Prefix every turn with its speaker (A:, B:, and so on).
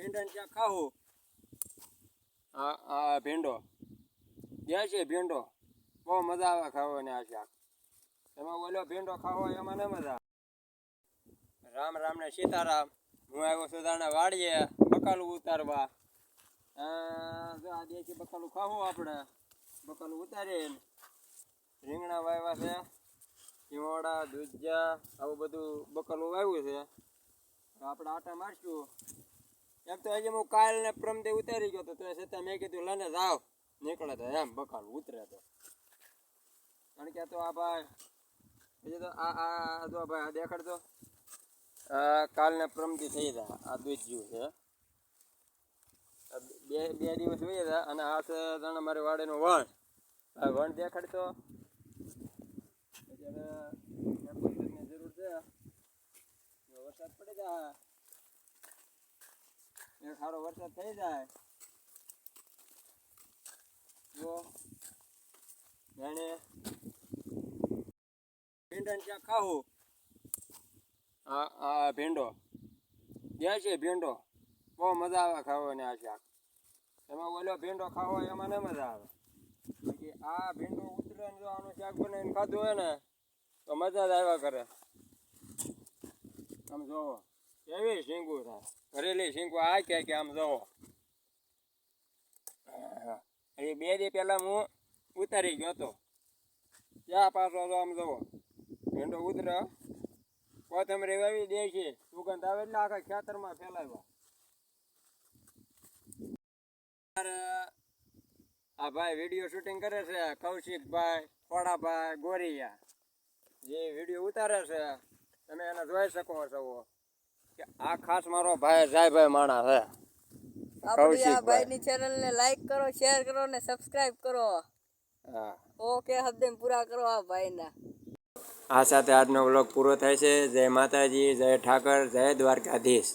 A: ભીંડા ક્યાં ખાવું આ ભીંડો ગયા છે ભીંડો બહુ મજા આવે ખાવાની આ શાક એમાં ઓલો ભીંડો ખાવો એમાં ન મજા આવે રામ રામ ને સીતારામ હું આવ્યો છું દાણા વાડીએ બકાલું ઉતારવા જો આ દેશી બકાલું ખાવું આપણે બકાલું ઉતારીને રીંગણા વાવ્યા છે ચીવડા દૂધિયા આવું બધું બકાલું વાવ્યું છે આપણે આટા મારશું એમ તો હજી હું કાલ ને પ્રમદે ઉતારી ગયો તો છતાં મેં કીધું લઈને જાવ નીકળે તો એમ બકાલું ઉતરે તો કારણ કે તો આ ભાઈ હજી તો આ જો ભાઈ આ દેખાડતો કાલ ને પ્રમદી થઈ જાય આ દૂધિયું છે બે દિવસ વહી જાય અને આ છે જાણે મારી વાડીનું વણ આ વણ દેખાડતો અત્યારે જરૂર છે વરસાદ પડી જાય એક સારો વરસાદ થઈ જાય જો જાણે ભીંડા ક્યાં ખાવું આ ભીંડો ગયા છે ભીંડો બહુ મજા આવે ખાવાની આ શાક એમાં ઓલો ભીંડો ખાવો એમાં ન મજા આવે બાકી આ ભીંડો ઉતરે ને જો આનું શાક બનાવીને ખાધું હોય ને તો મજા જ આવ્યા કરે આમ જોવો કેવી શીંગું થાય ભરેલી શીંગું આ કે આમ જોવો એ 2 દી પહેલા હું ઉતારી ગયો હતો ત્યાં પાછો આમ જોવો ભીંડો ઉતરે કોથમરી વાવી દે છે સુગંધ આવે એટલે આખા ખેતરમાં ફેલાવ્યા આ ભાઈ વિડીયો શૂટિંગ કરે છે કૌશિકભાઈ ખોડાભાઈ ગોરિયા જે વિડીયો ઉતારે છે તમે એને જોઈ શકો છો કે આ ખાસ મારો ભાઈ જાયભાઈ માણા છે
B: આપણી આ ભાઈની ચેનલને લાઈક કરો શેર કરો ને સબસ્ક્રાઇબ કરો
A: હા
B: ઓકે હબદેમ પૂરા કરો આ ભાઈના
A: આ સાથે આજનો વ્લોગ પૂરો થાય છે જય માતાજી જય ઠાકર જય દ્વારકાધીશ